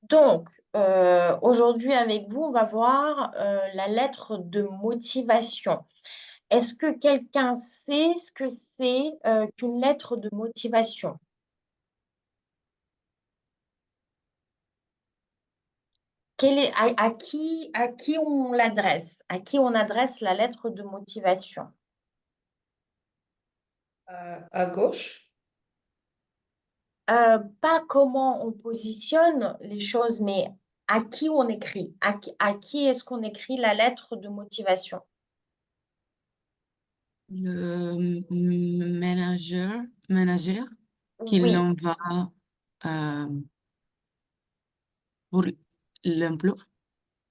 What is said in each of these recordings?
Donc, aujourd'hui avec vous, on va voir la lettre de motivation. Est-ce que quelqu'un sait ce que c'est qu'une lettre de motivation? À qui on l'adresse? À qui on adresse la lettre de motivation? À gauche. Pas comment on positionne les choses, mais à qui on écrit? À qui est-ce qu'on écrit la lettre de motivation? Le manager qui Oui, l'envoie euh, pour l'emploi.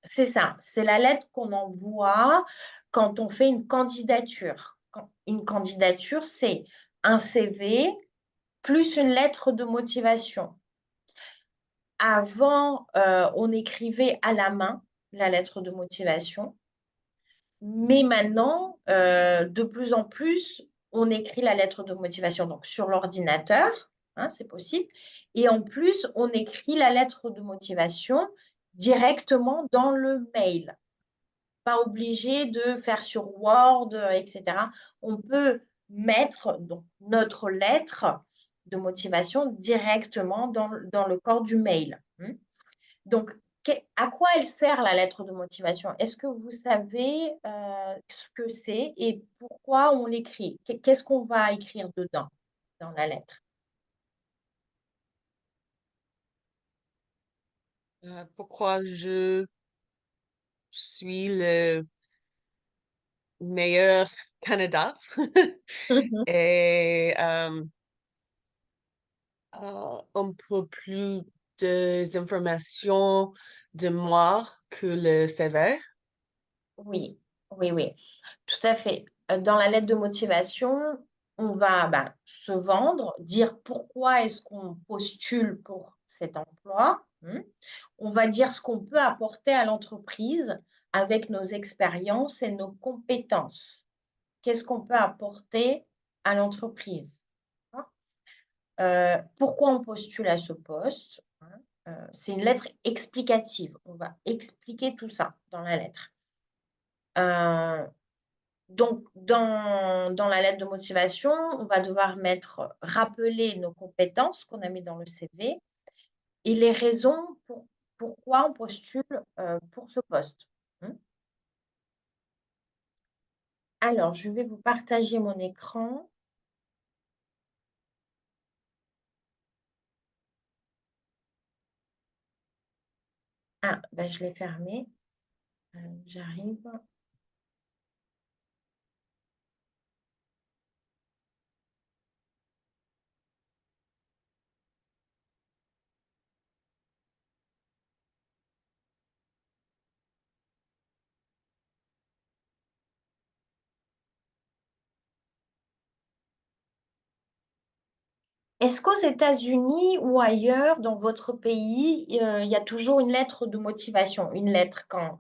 c'est ça, c'est la lettre qu'on envoie quand on fait une candidature. Une candidature, c'est un CV plus une lettre de motivation. Avant, on écrivait à la main la lettre de motivation, mais maintenant, de plus en plus, on écrit la lettre de motivation donc sur l'ordinateur, hein, c'est possible, et en plus, on écrit la lettre de motivation directement dans le mail. Pas obligé de faire sur Word, etc. On peut mettre donc, notre lettre de motivation directement dans le corps du mail. Donc, à quoi elle sert la lettre de motivation? Est-ce que vous savez ce que c'est et pourquoi on l'écrit? Qu'est-ce qu'on va écrire dedans, dans la lettre? Pourquoi je suis le meilleur candidat Mhm. et un peu plus d'informations de moi que le CV. Oui, oui, oui, tout à fait. Dans la lettre de motivation, on va se vendre, dire pourquoi est-ce qu'on postule pour cet emploi. On va dire ce qu'on peut apporter à l'entreprise avec nos expériences et nos compétences. Qu'est-ce qu'on peut apporter à l'entreprise? Hein. Pourquoi on postule à ce poste? C'est une lettre explicative. On va expliquer tout ça dans la lettre. Euh, Donc, dans la lettre de motivation, on va devoir rappeler nos compétences qu'on a mis dans le CV et les raisons pourquoi on postule pour ce poste. Hmm. Alors, je vais vous partager mon écran. Ah, ben, je l'ai fermé. J'arrive. Est-ce qu'aux États-Unis ou ailleurs, dans votre pays, il y a toujours une lettre de motivation, une lettre quand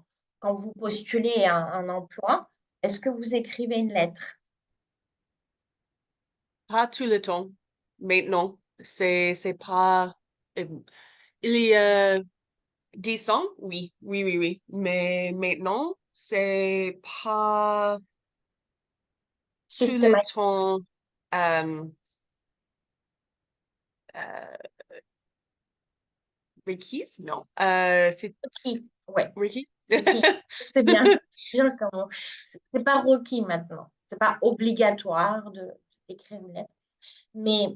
vous postulez un emploi? Est-ce que vous écrivez une lettre? Pas tout le temps. Maintenant, c'est pas. euh, Il y a 10 ans, oui, oui, oui, oui. Mais maintenant, c'est pas tout le Systématique. temps. euh, euh, requise? Non. Ouais. Requis? Requis, c'est bien, bien comment. C'est pas requis maintenant. C'est pas obligatoire de d'écrire une lettre, mais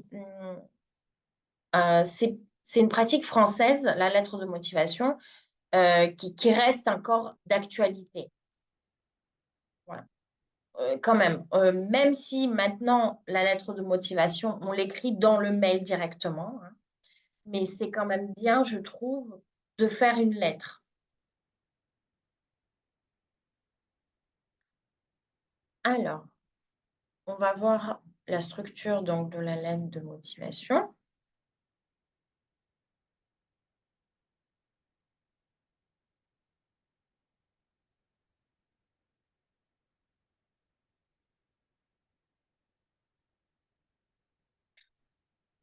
c'est une pratique française, la lettre de motivation, qui reste encore d'actualité. Voilà. Quand même, même si maintenant la lettre de motivation, on l'écrit dans le mail directement, hein, mais c'est quand même bien, je trouve, de faire une lettre. Alors, on va voir la structure donc de la lettre de motivation.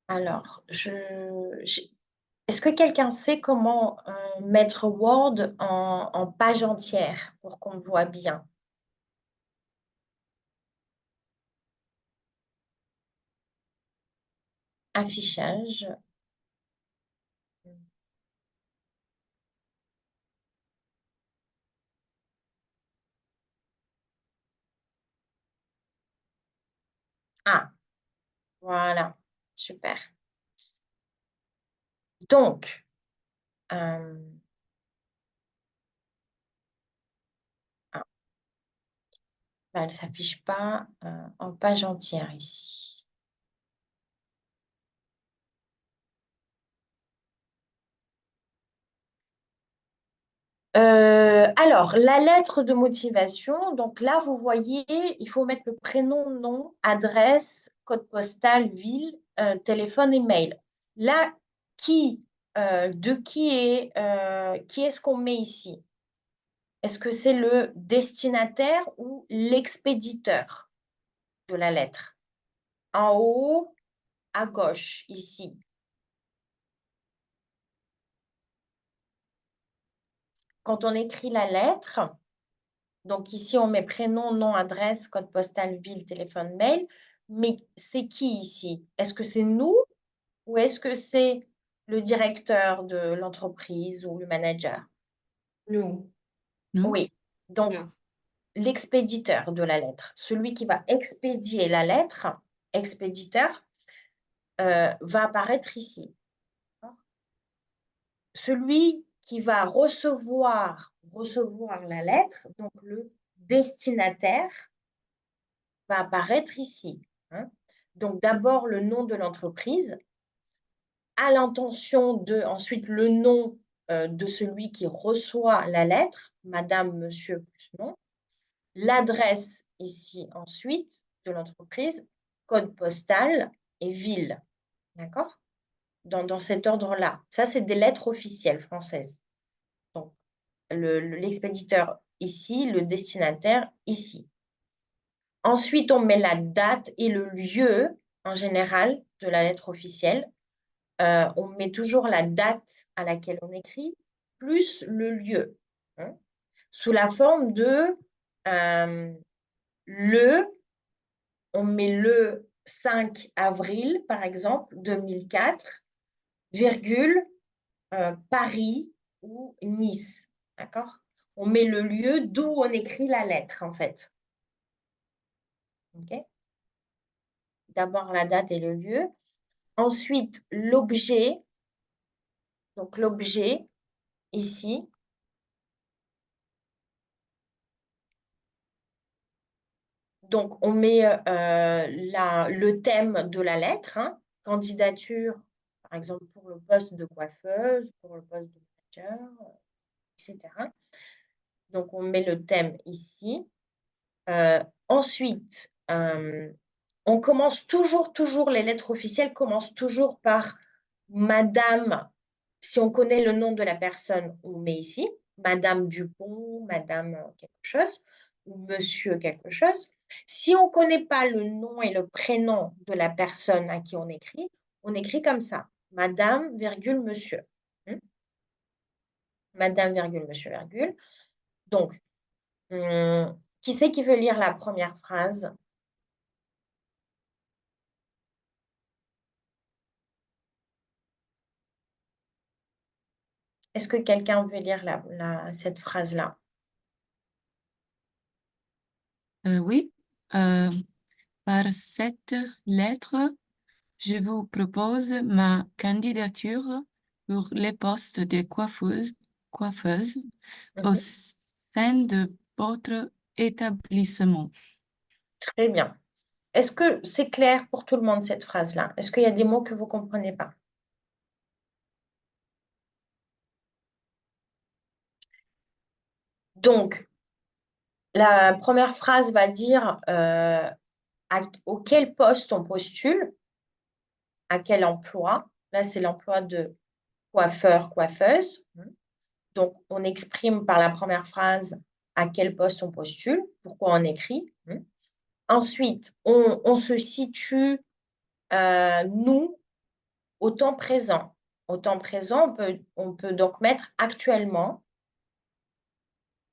Alors, Est-ce que quelqu'un sait comment mettre Word en page entière pour qu'on voit bien? Affichage. Ah, voilà, super. Donc, euh, ah, bah, elle ne s'affiche pas en page entière ici. Alors, la lettre de motivation, donc là, vous voyez, il faut mettre le prénom, nom, adresse, code postal, ville, téléphone et mail. Là, qui qui est-ce qu'on met ici? Est-ce que c'est le destinataire ou l'expéditeur de la lettre? En haut, à gauche, ici. Quand on écrit la lettre, donc ici, on met prénom, nom, adresse, code postal, ville, téléphone, mail. Mais c'est qui ici? Est-ce que c'est nous ou est-ce que c'est le directeur de l'entreprise ou le manager? Nous. Non? Oui. Donc, Nous. l'expéditeur de la lettre, celui qui va expédier la lettre, expéditeur, va apparaître ici. Celui qui va recevoir la lettre, donc le destinataire, va apparaître ici. Hein. Donc, d'abord, le nom de l'entreprise, à l'intention de, ensuite, le nom de celui qui reçoit la lettre, madame, monsieur, plus nom, l'adresse ici, ensuite, de l'entreprise, code postal et ville. D'accord? Dans cet ordre-là. Ça, c'est des lettres officielles françaises. Donc, l'expéditeur ici, le destinataire ici. Ensuite, on met la date et le lieu, en général, de la lettre officielle. On met toujours la date à laquelle on écrit, plus le lieu, hein, sous la forme de on met le 5 avril, par exemple, 2004, virgule, Paris ou Nice, d'accord? On met le lieu d'où on écrit la lettre, en fait. OK? D'abord la date et le lieu. Ensuite, l'objet. Donc, l'objet, ici. Donc, on met le thème de la lettre, hein, candidature, par exemple, pour le poste de coiffeuse, pour le poste de manager, etc. Donc, on met le thème ici. Ensuite, on commence toujours, les lettres officielles commencent toujours par Madame. Si on connaît le nom de la personne, on met ici Madame Dupont, Madame quelque chose, ou Monsieur quelque chose. Si on ne connaît pas le nom et le prénom de la personne à qui on écrit comme ça, Madame, virgule, Monsieur. Madame, virgule, Monsieur, virgule. Donc, qui c'est qui veut lire la première phrase? Est-ce que quelqu'un veut lire cette phrase-là? Oui. Par cette lettre, je vous propose ma candidature pour les postes de coiffeuse au sein de votre établissement. Très bien. Est-ce que c'est clair pour tout le monde, cette phrase-là? Est-ce qu'il y a des mots que vous ne comprenez pas? Donc, la première phrase va dire auquel poste on postule, à quel emploi. Là, c'est l'emploi de coiffeur, coiffeuse. Donc, on exprime par la première phrase à quel poste on postule, pourquoi on écrit. Ensuite, on se situe, nous, au temps présent. Au temps présent, on peut donc mettre actuellement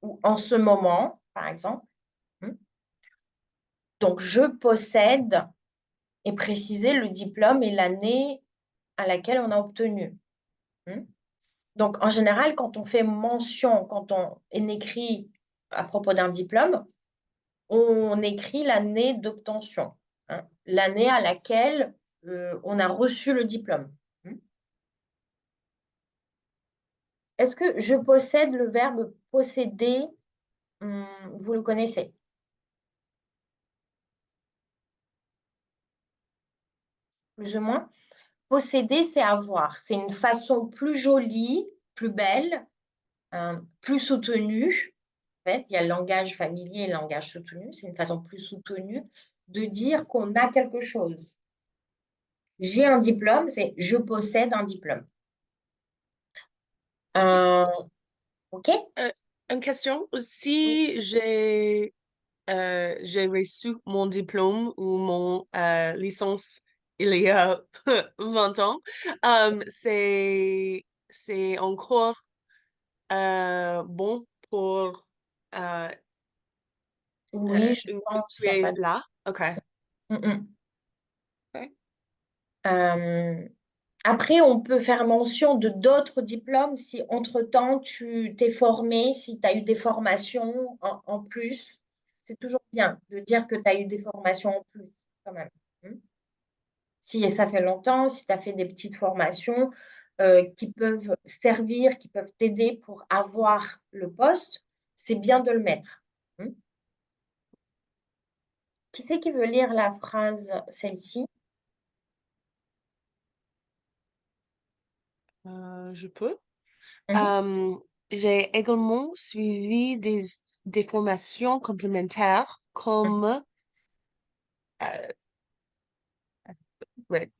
ou en ce moment, par exemple. Hmm. Donc, je possède et préciser le diplôme et l'année à laquelle on a obtenu. Hmm. Donc, en général, quand on fait mention, quand on écrit à propos d'un diplôme, on écrit l'année d'obtention, hein, l'année à laquelle on a reçu le diplôme. Hmm. Est-ce que je possède le verbe posséder? Vous le connaissez? Plus ou moins. Posséder, c'est avoir. C'est une façon plus jolie, plus belle, plus soutenue. En fait, il y a le langage familier et le langage soutenu. C'est une façon plus soutenue de dire qu'on a quelque chose. J'ai un diplôme, c'est je possède un diplôme. Si, OK? une question. Oui. Si j'ai reçu mon diplôme ou mon licence il y a 20 ans, c'est encore bon pour euh, Oui, je une pense qu'il n'y a tu pas es de... là. OK. Mm, mm. OK. Euh, Après, on peut faire mention de d'autres diplômes si entre-temps tu t'es formé, si tu as eu des formations en plus. C'est toujours bien de dire que tu as eu des formations en plus, quand même. Hmm. Si ça fait longtemps, si tu as fait des petites formations qui peuvent servir, qui peuvent t'aider pour avoir le poste, c'est bien de le mettre. Hmm. Qui c'est qui veut lire la phrase, celle-ci? Je peux. Mhm. Euh, j'ai également suivi des formations complémentaires comme, euh, ouais,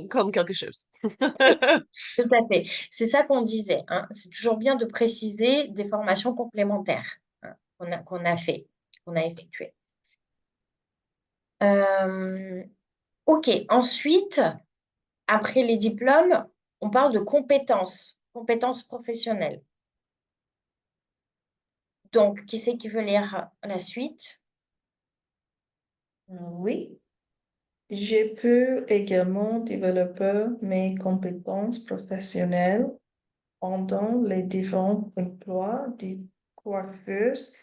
comme quelque chose. Tout à fait. C'est ça qu'on disait, hein. C'est toujours bien de préciser des formations complémentaires, hein, qu'on a fait, qu'on a effectuées. Euh, OK. Ensuite, après les diplômes, on parle de compétences, compétences professionnelles. Donc, qui c'est qui veut lire la suite? Oui, je peux également développer mes compétences professionnelles pendant les différents emplois de coiffeuse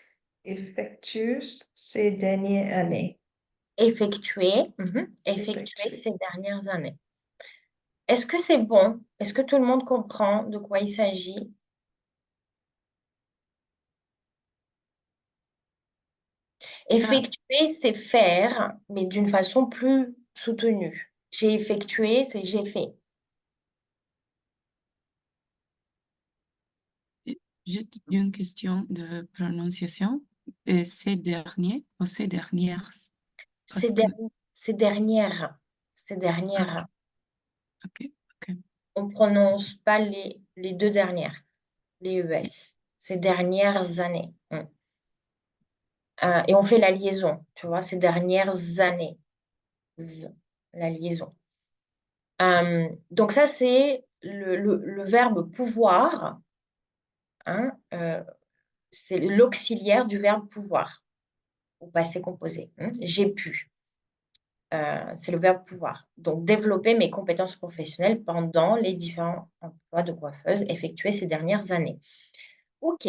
effectués ces dernières années. Effectuer, effectuer Effectués. ces dernières années. Est-ce que c'est bon? Est-ce que tout le monde comprend de quoi il s'agit? Effectuer, c'est faire, mais d'une façon plus soutenue. J'ai effectué, c'est j'ai fait. J'ai une question de prononciation. Ces derniers ou ces dernières? Parce Ces, que, ces dernières, ces ah, dernières, ok, ok. on prononce pas les deux dernières, les ES, ces dernières années. Et on fait la liaison, tu vois, ces dernières années, la liaison. Donc ça, c'est le verbe pouvoir, hein, c'est l'auxiliaire du verbe pouvoir au passé composé. J'ai pu. C'est le verbe pouvoir. Donc, développer mes compétences professionnelles pendant les différents emplois de coiffeuse effectués ces dernières années. OK.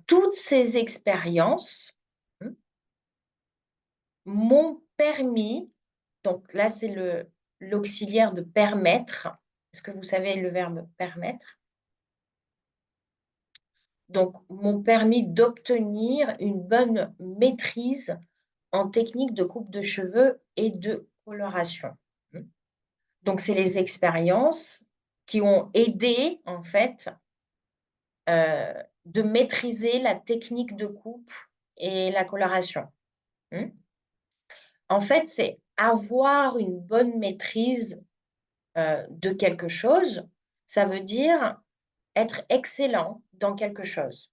Toutes ces expériences m'ont permis, donc là, c'est l'auxiliaire de permettre. Est-ce que vous savez le verbe permettre? Donc, m'ont permis d'obtenir une bonne maîtrise en technique de coupe de cheveux et de coloration. Donc, c'est les expériences qui ont aidé, en fait, de maîtriser la technique de coupe et la coloration. En fait, c'est avoir une bonne maîtrise de quelque chose. Ça veut dire être excellent dans quelque chose.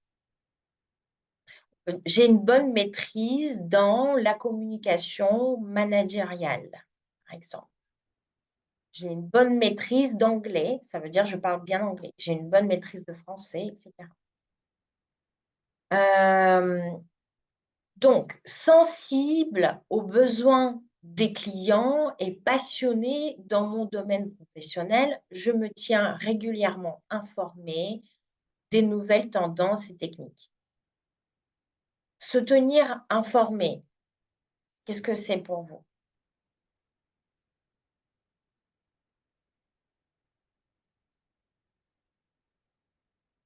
J'ai une bonne maîtrise dans la communication managériale, par exemple. J'ai une bonne maîtrise d'anglais, ça veut dire je parle bien anglais. J'ai une bonne maîtrise de français, etc. Donc, sensible aux besoins des clients et passionné dans mon domaine professionnel, je me tiens régulièrement informée des nouvelles tendances et techniques. Se tenir informé, qu'est-ce que c'est pour vous?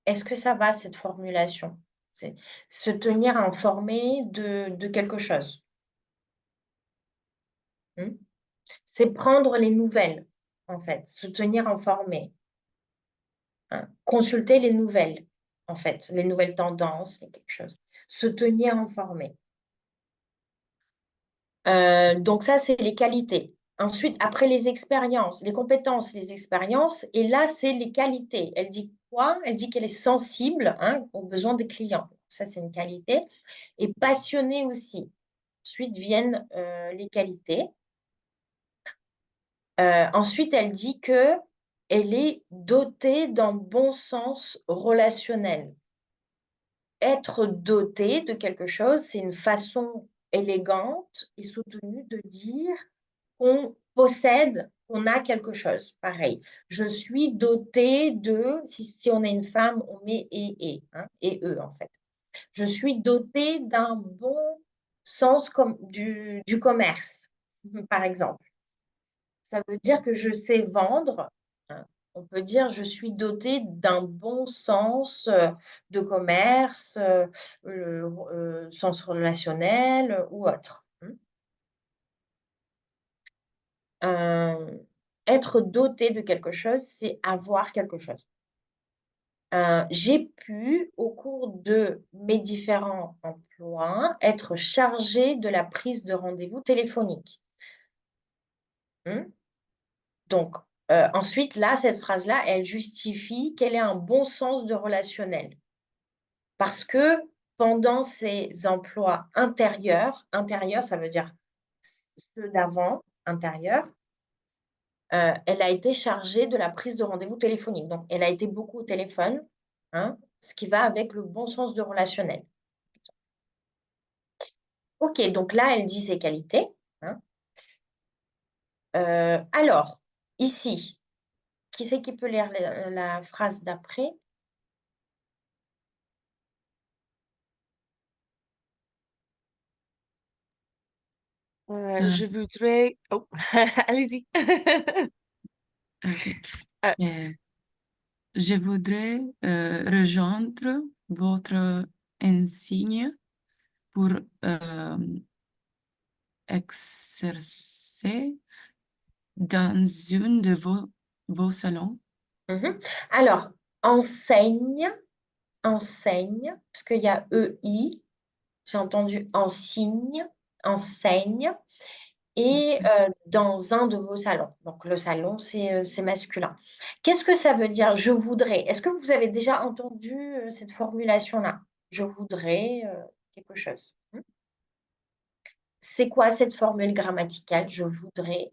Est-ce que ça va, cette formulation? C'est se tenir informé de quelque chose. C'est prendre les nouvelles, en fait, se tenir informé. Consulter les nouvelles, en fait, les nouvelles tendances, c'est quelque chose. Se tenir informé. Donc ça, c'est les qualités. Ensuite, après les expériences, les compétences, les expériences, et là, c'est les qualités. Elle dit quoi? Elle dit qu'elle est sensible aux besoins des clients. Ça, c'est une qualité. Et passionnée aussi. Ensuite viennent les qualités. Ensuite, elle dit qu'elle est dotée d'un bon sens relationnel. Être doté de quelque chose, c'est une façon élégante et soutenue de dire qu'on possède, qu'on a quelque chose. Pareil, je suis dotée de, si on est une femme, on met et eux en fait. Je suis dotée d'un bon sens du commerce, par exemple. Ça veut dire que je sais vendre. On peut dire je suis dotée d'un bon sens de commerce, sens relationnel ou autre. Être doté de quelque chose, c'est avoir quelque chose. J'ai pu, au cours de mes différents emplois, être chargée de la prise de rendez-vous téléphonique. Donc, ensuite, là, cette phrase-là, elle justifie qu'elle ait un bon sens de relationnel. Parce que pendant ses emplois intérieurs, ça veut dire ceux d'avant, intérieurs, elle a été chargée de la prise de rendez-vous téléphonique. Donc, elle a été beaucoup au téléphone, ce qui va avec le bon sens de relationnel. OK, donc là, elle dit ses qualités. Alors, ici, qui c'est qui peut lire la phrase d'après? Je voudrais... Oh, allez-y. Ok. Euh, Je voudrais rejoindre votre insigne pour exercer dans une de vos salons. Alors, enseigne, parce qu'il y a EI, j'ai entendu enseigne, et dans un de vos salons. Donc, le salon, c'est masculin. Qu'est-ce que ça veut dire, je voudrais? Est-ce que vous avez déjà entendu cette formulation-là? Je voudrais quelque chose. C'est quoi cette formule grammaticale, je voudrais?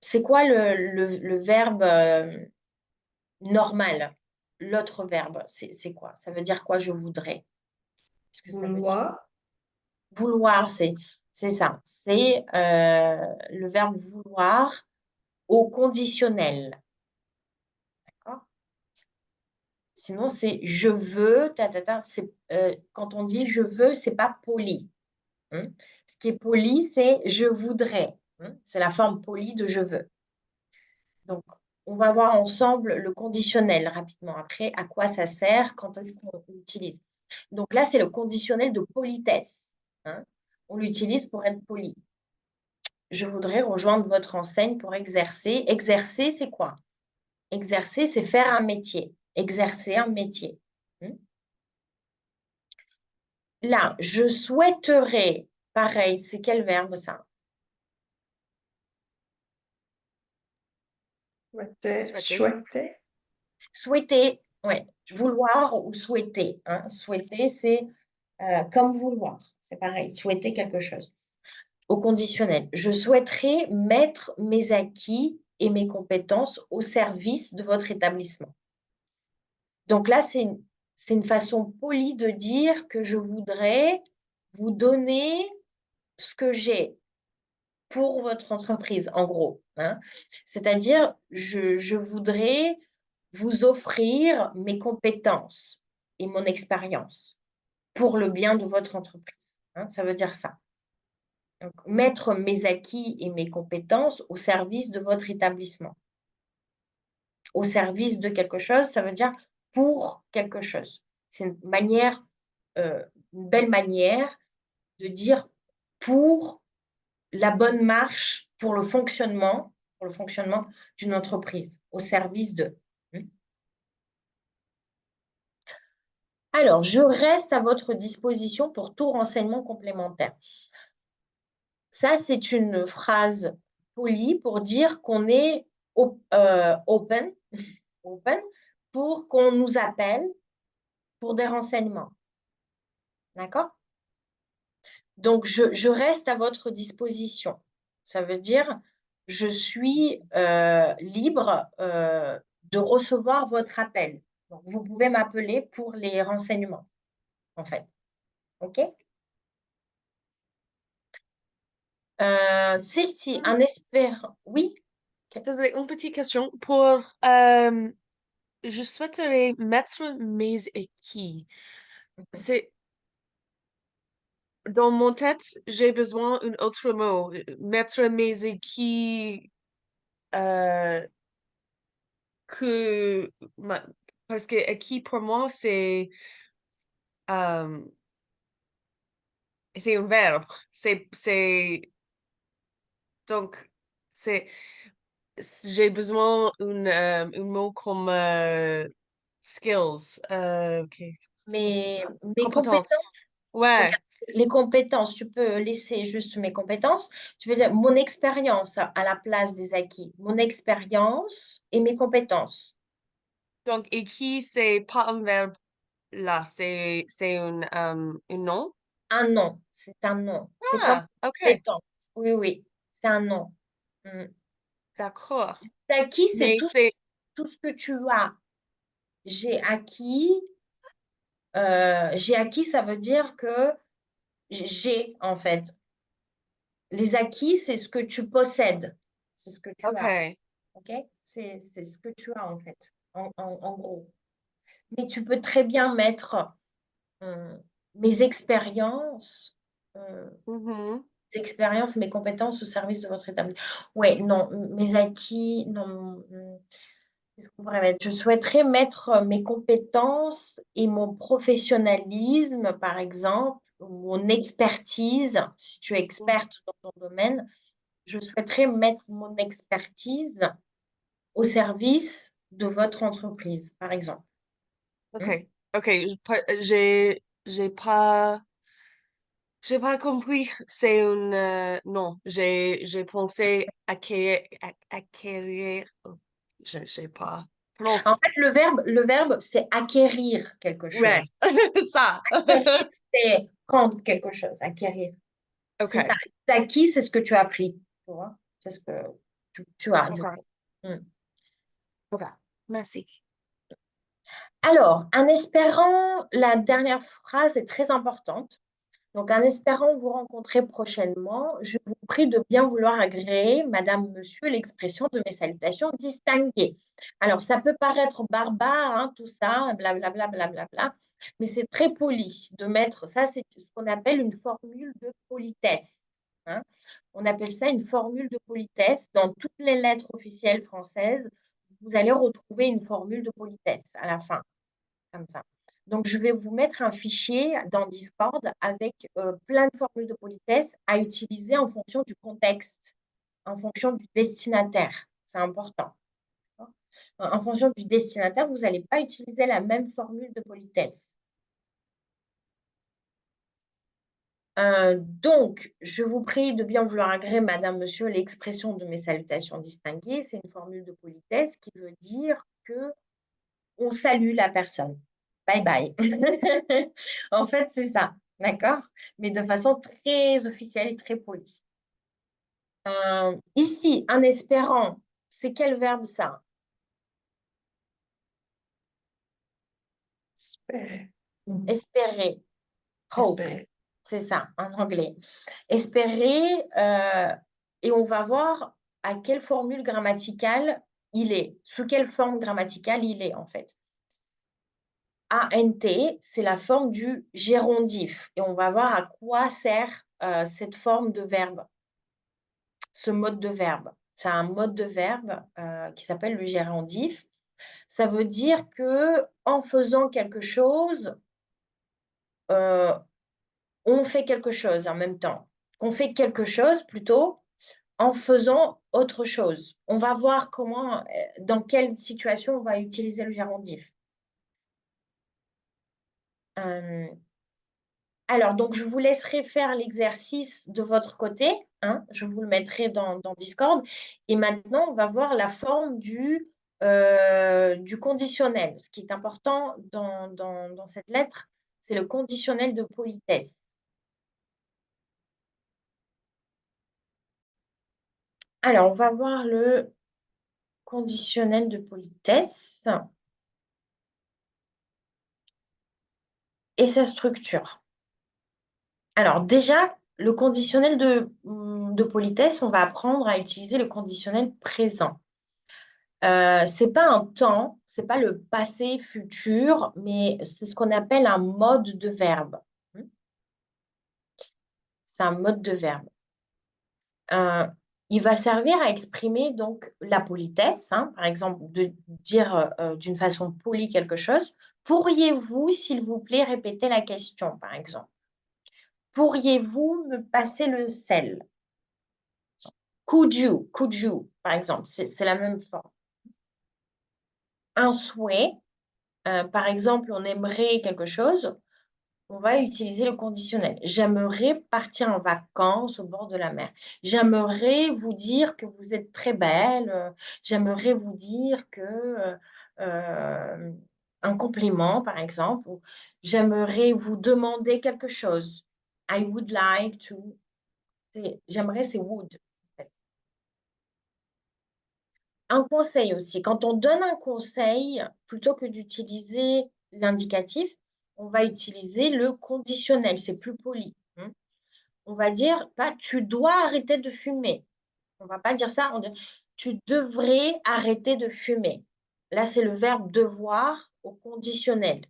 C'est quoi le verbe normal? L'autre verbe, c'est quoi? Ça veut dire quoi, je voudrais? Qu'est-ce que ça veut dire? Vouloir, Vouloir, c'est ça. C'est le verbe vouloir au conditionnel. D'accord? Sinon, c'est je veux, quand on dit je veux, c'est pas poli. Ce qui est poli, c'est je voudrais. C'est la forme polie de je veux. Donc, on va voir ensemble le conditionnel rapidement. Après, à quoi ça sert, quand est-ce qu'on l'utilise. Donc là, c'est le conditionnel de politesse. On l'utilise pour être poli. Je voudrais rejoindre votre enseigne pour exercer. Exercer, c'est quoi? Exercer, c'est faire un métier. Exercer un métier. Là, je souhaiterais, pareil, c'est quel verbe ça? souhaiter, Souhaiter, ouais. Vouloir ou souhaiter. Souhaiter, c'est comme vouloir. C'est pareil, souhaiter quelque chose. Au conditionnel. Je souhaiterais mettre mes acquis et mes compétences au service de votre établissement. Donc là, c'est une façon polie de dire que je voudrais vous donner ce que j'ai pour votre entreprise, en gros, hein. C'est-à-dire, je voudrais vous offrir mes compétences et mon expérience pour le bien de votre entreprise, hein, ça veut dire ça. Donc, mettre mes acquis et mes compétences au service de votre établissement. Au service de quelque chose, ça veut dire pour quelque chose. C'est une manière, une belle manière de dire pour la bonne marche, pour le fonctionnement d'une entreprise, au service de. Alors, je reste à votre disposition pour tout renseignement complémentaire. Ça, c'est une phrase polie pour dire qu'on est open pour qu'on nous appelle pour des renseignements. D'accord? Donc, je reste à votre disposition. Ça veut dire, je suis libre de recevoir votre appel. Donc, vous pouvez m'appeler pour les renseignements, en fait. OK? Celle-ci, un espère. Oui? Désolée, une petite question. Je souhaiterais mettre mes acquis. C'est dans mon tête, j'ai besoin d'un autre mot. Mettre mes acquis que parce que acquis pour moi euh, c'est un verbe. Donc c'est j'ai besoin un mot comme skills. Ok. C'est ça. Mes Compétences. compétences, Ouais. les compétences, tu peux laisser juste mes compétences. Tu peux dire mon expérience à la place des acquis. Mon expérience et mes compétences. Donc, acquis, c'est pas un verbe là, c'est un nom. Un nom, c'est un nom. C'est comme Ah, ok, compétence. Oui, oui, c'est un nom. Mm. d'accord. Acquis, c'est Mais c'est tout ce que tu as. J'ai acquis. J'ai acquis, ça veut dire que j'ai, en fait. Les acquis, c'est ce que tu possèdes. C'est ce que tu as. ok. OK? C'est ce que tu as, en fait, en gros. Mais tu peux très bien mettre mes expériences, Mhm. mes compétences au service de votre établissement. Oui, non, mes acquis, non. Qu'est-ce qu'on pourrait mettre? Je souhaiterais mettre mes compétences et mon professionnalisme, par exemple, ou mon expertise, si tu es experte dans ton domaine, je souhaiterais mettre mon expertise au service de votre entreprise, par exemple. Ok, Hmm? ok. J'ai pas compris. C'est non. J'ai pensé acquérir. Oh, je sais pas. En Prononce. fait, le verbe, c'est acquérir quelque Ouais, chose. ça. Acquérir, c'est prendre quelque chose, acquérir. C'est ça. Ok, Acquis, c'est ce que tu as appris. Tu vois? C'est ce que tu as, du d'accord. coup. Hmm. Ok, merci. Alors, en espérant, la dernière phrase est très importante. Donc, en espérant vous rencontrer prochainement, je vous prie de bien vouloir agréer, Madame, Monsieur, l'expression de mes salutations distinguées. Alors, ça peut paraître barbare, hein, tout ça, blablabla, blablabla, mais c'est très poli de mettre ça, c'est ce qu'on appelle une formule de politesse, hein. On appelle ça une formule de politesse. Dans toutes les lettres officielles françaises, vous allez retrouver une formule de politesse à la fin, comme ça. Donc, je vais vous mettre un fichier dans Discord avec plein de formules de politesse à utiliser en fonction du contexte, en fonction du destinataire. C'est important. En fonction du destinataire, vous n'allez pas utiliser la même formule de politesse. Donc, je vous prie de bien vouloir agréer, Madame, Monsieur, l'expression de mes salutations distinguées. C'est une formule de politesse qui veut dire que on salue la personne. Bye bye. En fait, c'est ça, d'accord? Mais de façon très officielle et très polie. Ici, en espérant C'est quel verbe ça? Espérer. Espérer. Hope, Espérer. c'est ça, en anglais. Espérer, et on va voir à quelle formule grammaticale il est, sous quelle forme grammaticale il est en fait. ANT, c'est la forme du gérondif. Et on va voir à quoi sert cette forme de verbe, ce mode de verbe. C'est un mode de verbe qui s'appelle le gérondif. Ça veut dire que en faisant quelque chose, on fait quelque chose en même temps. On fait quelque chose plutôt en faisant autre chose. On va voir comment, dans quelle situation on va utiliser le gérondif. Alors, donc, je vous laisserai faire l'exercice de votre côté, hein, je vous le mettrai dans Discord. Et maintenant, on va voir la forme du conditionnel. Ce qui est important dans cette lettre, c'est le conditionnel de politesse. Alors, on va voir le conditionnel de politesse et sa structure. Alors, déjà, le conditionnel de politesse, on va apprendre à utiliser le conditionnel présent. C'est pas un temps, c'est pas le passé futur, mais c'est ce qu'on appelle un mode de verbe. C'est un mode de verbe. Il va servir à exprimer donc la politesse, hein, par exemple, de dire d'une façon polie quelque chose. Pourriez-vous, s'il vous plaît, répéter la question, par exemple? Pourriez-vous me passer le sel? Could you, par exemple, c'est la même forme. Un souhait, par exemple, on aimerait quelque chose, on va utiliser le conditionnel. J'aimerais partir en vacances au bord de la mer. J'aimerais vous dire que vous êtes très belle. J'aimerais vous dire que un compliment, par exemple. Ou j'aimerais vous demander quelque chose. I would like to. J'aimerais, c'est would. En fait. Un conseil aussi. Quand on donne un conseil, plutôt que d'utiliser l'indicatif, on va utiliser le conditionnel. C'est plus poli. On va dire, pas tu dois arrêter de fumer. On va pas dire ça. On dit, tu devrais arrêter de fumer. Là, c'est le verbe devoir au conditionnel.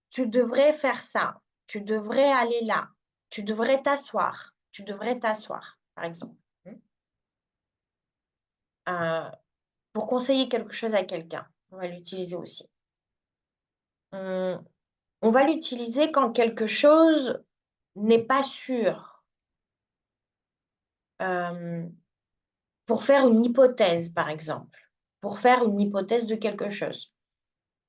Tu devrais faire ça. Tu devrais aller là. Tu devrais t'asseoir. Tu devrais t'asseoir, par exemple. Euh, pour conseiller quelque chose à quelqu'un, on va l'utiliser aussi. On va l'utiliser quand quelque chose n'est pas sûr. Pour faire une hypothèse, par exemple. Pour faire une hypothèse de quelque chose.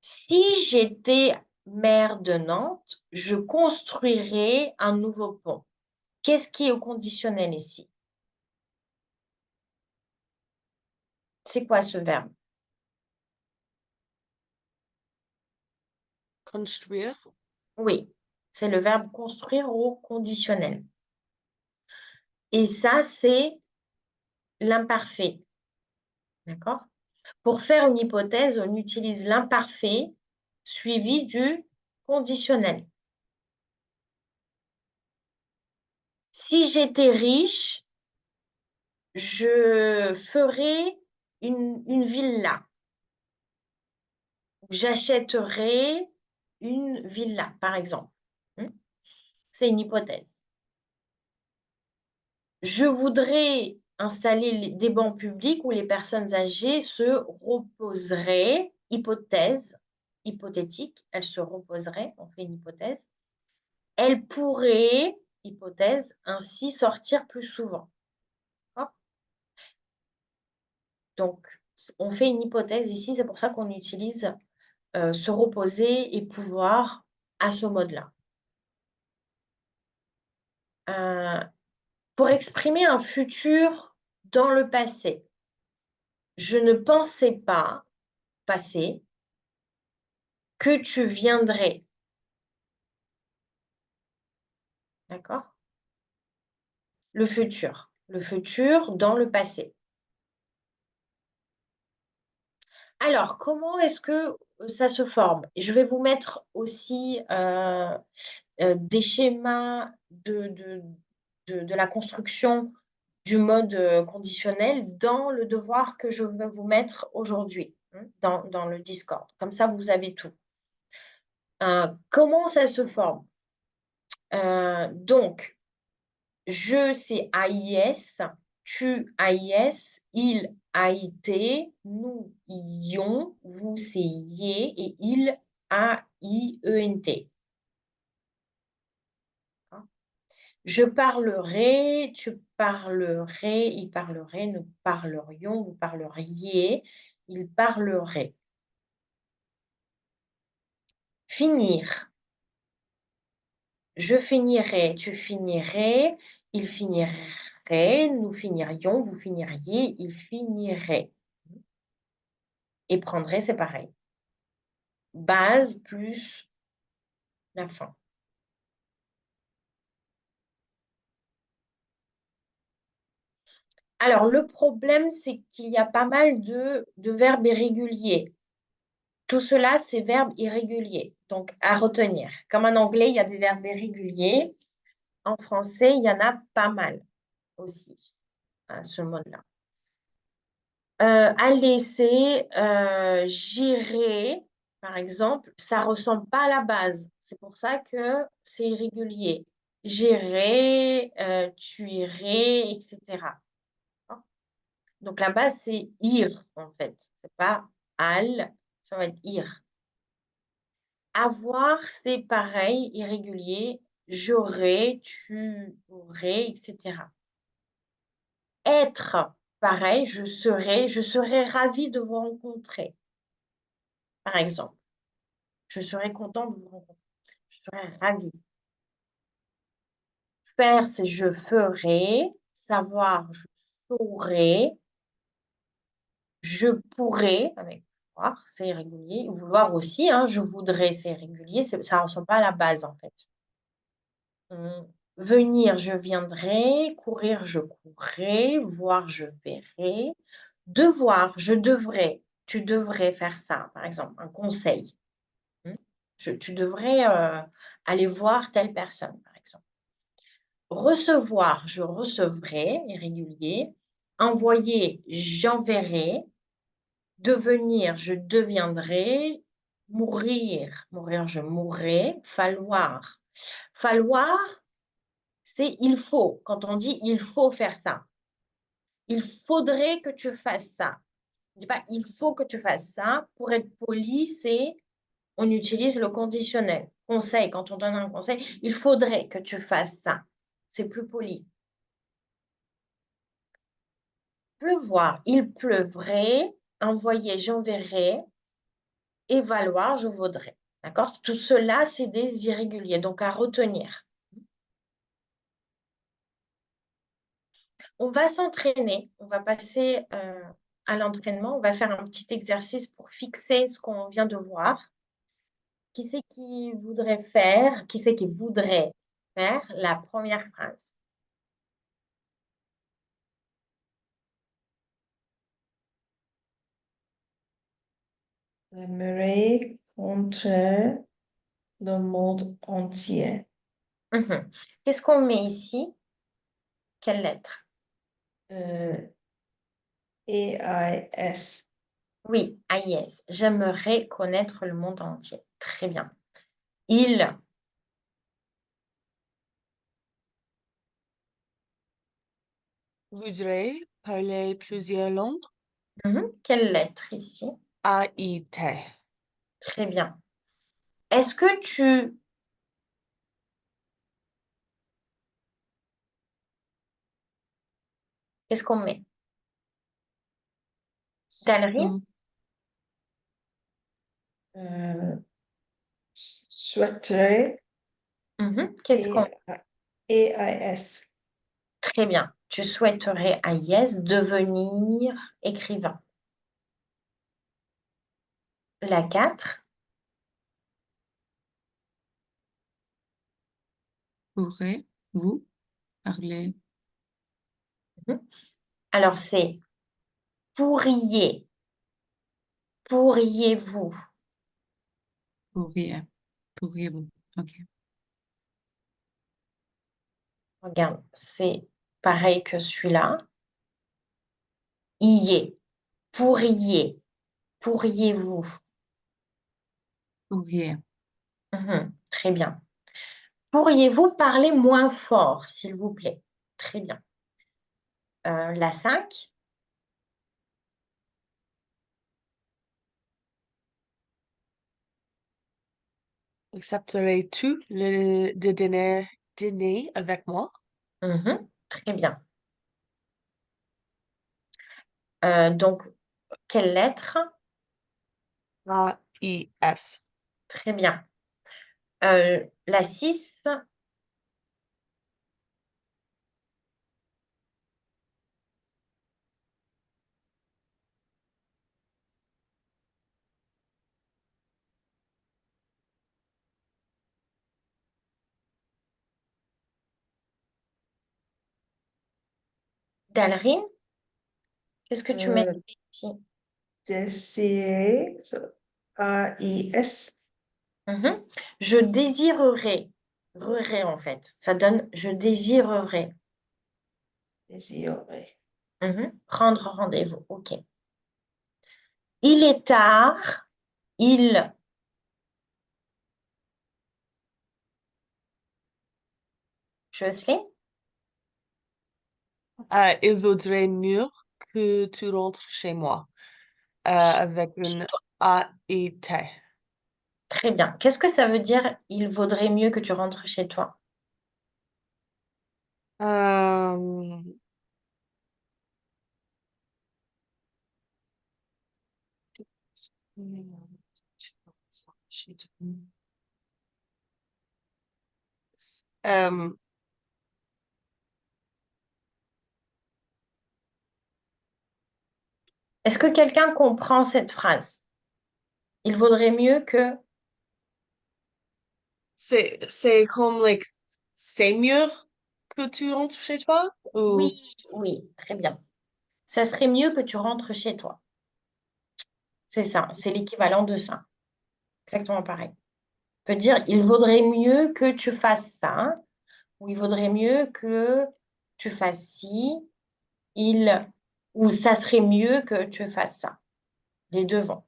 Si j'étais maire de Nantes, je construirais un nouveau pont. Qu'est-ce qui est au conditionnel ici? C'est quoi ce verbe? Construire. Oui, c'est le verbe construire au conditionnel. Et ça, c'est l'imparfait. D'accord? Pour faire une hypothèse, on utilise l'imparfait suivi du conditionnel. Si j'étais riche, je ferais une villa. J'achèterais une villa, par exemple. C'est une hypothèse. Je voudrais installer des bancs publics où les personnes âgées se reposeraient, hypothèse, hypothétique, elles se reposeraient, on fait une hypothèse. Elles pourraient, hypothèse, ainsi sortir plus souvent. Donc, on fait une hypothèse ici, c'est pour ça qu'on utilise se reposer et pouvoir à ce mode-là. Pour exprimer un futur dans le passé, je ne pensais pas, passé, que tu viendrais. D'accord? Le futur dans le passé. Alors, comment est-ce que ça se forme? Je vais vous mettre aussi des schémas de la construction du mode conditionnel dans le devoir que je vais vous mettre aujourd'hui, hein, dans le Discord. Comme ça, vous avez tout. Comment ça se forme? Donc, je, c'est AIS, tu, AIS, il, AIT, nous, ions, vous, c'est IE et il, AIENT. Je parlerai, tu parlerais, il parlerait, nous parlerions, vous parleriez, il parlerait. Finir. Je finirai, tu finirais, il finirait, nous finirions, vous finiriez, il finirait. Et prendrait, c'est pareil. Base plus la fin. Alors, le problème, c'est qu'il y a pas mal de verbes irréguliers. Tout cela, c'est verbes irréguliers. Donc, à retenir. Comme en anglais, il y a des verbes irréguliers. En français, il y en a pas mal aussi, à ce mode-là. Aller, c'est j'irai, par exemple. Ça ne ressemble pas à la base. C'est pour ça que c'est irrégulier. J'irai, tu irais, etc. Donc, la base, c'est ir, en fait. C'est pas al, ça va être ir. Avoir, c'est pareil, irrégulier. J'aurais, tu aurais, etc. Être, pareil, je serais ravie de vous rencontrer, par exemple. Je serais contente de vous rencontrer. Je serais ravie. Faire, c'est je ferai. Savoir, je saurais. Je pourrais, avec pouvoir, c'est irrégulier. Vouloir aussi, hein, je voudrais, c'est irrégulier. Ça ne ressemble pas à la base, en fait. Venir, je viendrai. Courir, je courrai. Voir, je verrai. Devoir, je devrais. Tu devrais faire ça, par exemple, un conseil. Tu devrais aller voir telle personne, par exemple. Recevoir, je recevrai, irrégulier. Envoyer, j'enverrai. Devenir, je deviendrai. Mourir, je mourrai. Falloir. Falloir, c'est il faut. Quand on dit il faut faire ça, il faudrait que tu fasses ça. On ne dit pas il faut que tu fasses ça. Pour être poli, c'est on utilise le conditionnel. Conseil, quand on donne un conseil, il faudrait que tu fasses ça. C'est plus poli. Pleuvoir, il pleuvrait. Envoyer, j'enverrai. Et valoir, je vaudrais. D'accord? Tout cela, c'est des irréguliers, donc à retenir. On va s'entraîner, on va passer à l'entraînement, on va faire un petit exercice pour fixer ce qu'on vient de voir. Qui c'est qui voudrait faire, qui c'est qui voudrait faire la première phrase? J'aimerais contre le monde entier. Qu'est-ce qu'on met ici? Quelle lettre? AIS. Oui, AIS. J'aimerais connaître le monde entier. Très bien. Il. Voudrais parler plusieurs langues. Quelle lettre ici? AIT. Très bien. Est-ce que tu... Qu'est-ce qu'on met? Galerie? Souhaiterais Qu'est-ce qu'on... AIS. Très bien. Tu souhaiterais à Yes devenir écrivain. La 4. Pourrez-vous parler Alors, c'est pourriez. Pourriez-vous? Pourriez-vous. OK. Regarde, c'est pareil que celui-là. Y est. Pourriez. Pourriez-vous? Pourriez. Très bien. Pourriez-vous parler moins fort, s'il vous plaît? Très bien. La 5. Accepterais-tu de dîner avec moi? Très bien. Donc, quelle lettre? A-I-S. Très bien. La 6. Dalrine, qu'est-ce que tu mets ici? Désirer, so, A-I-S, Je désirerais. Rerais, en fait. Ça donne je désirerais. désirer. Prendre rendez-vous. OK. Il est tard. Il. Jocelyne? Il vaudrait mieux que tu rentres chez moi avec une A-I-T. Très bien. Qu'est-ce que ça veut dire? Il vaudrait mieux que tu rentres chez toi. Euh, euh, Est-ce que quelqu'un comprend cette phrase? Il vaudrait mieux que. c'est comme, like, c'est mieux que tu rentres chez toi? Ou Oui, oui, très bien. Ça serait mieux que tu rentres chez toi. C'est ça, c'est l'équivalent de ça. Exactement pareil. On peut dire il vaudrait mieux que tu fasses ça, ou il vaudrait mieux que tu fasses ci, ou ça serait mieux que tu fasses ça. Les deux vont.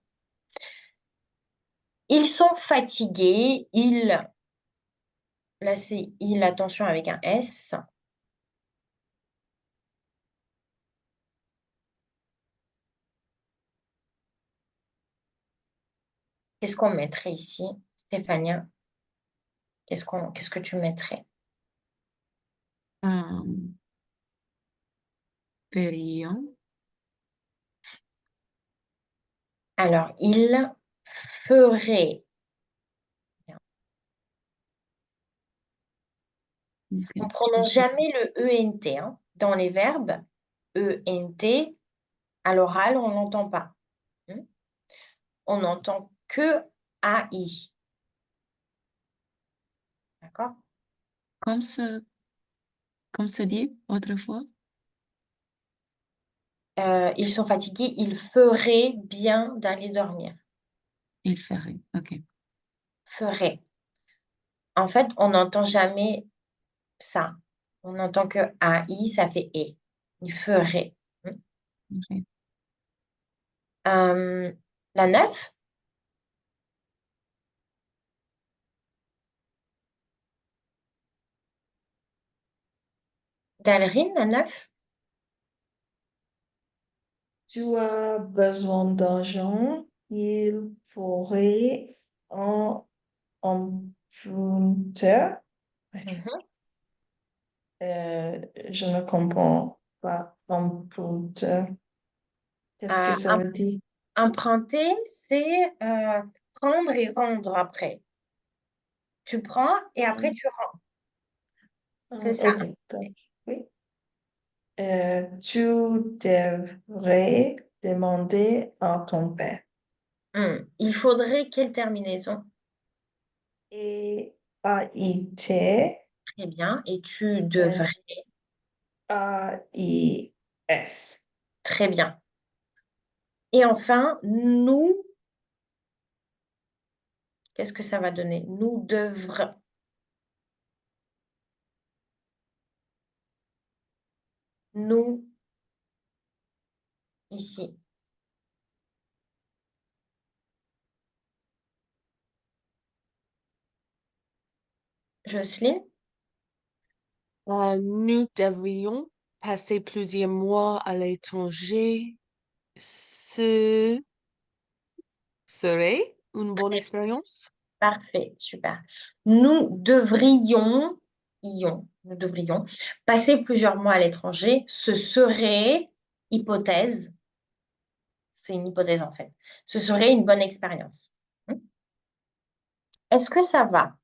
Ils sont fatigués, là c'est il, attention avec un S. Qu'est-ce qu'on mettrait ici, Stéphania? Qu'est-ce que tu mettrais? Perions. Alors, il ferait. On ne prononce jamais le ENT hein. Dans les verbes. ENT, à l'oral, on n'entend pas. On n'entend que AI. D'accord? Comme se dit autrefois. Ils sont fatigués, il ferait bien d'aller dormir. Il ferait. OK. Ferait. En fait, on n'entend jamais ça. On n'entend que AI, ça fait E. Il ferait. OK. La 9, Dalrine, la 9. Tu as besoin d'argent, il faudrait un emprunteur. Je ne comprends pas emprunteur. Qu'est-ce que ça veut dire? Emprunter, c'est prendre et rendre après. Tu prends et après tu rends. C'est ça. Ok, d'accord. Oui. Tu devrais demander à ton père. Il faudrait quelle terminaison? Et A-I-T, Très bien. Et tu devrais. A-I-S. Très bien. Et enfin, nous Qu'est-ce que ça va donner? Nous devrions. Nous, ici. Jocelyne? Nous devrions passer plusieurs mois à l'étranger. Ce serait une bonne expérience. Parfait, super. Nous devrions passer plusieurs mois à l'étranger. Ce serait, hypothèse, c'est une hypothèse en fait, ce serait une bonne expérience. Est-ce que ça va?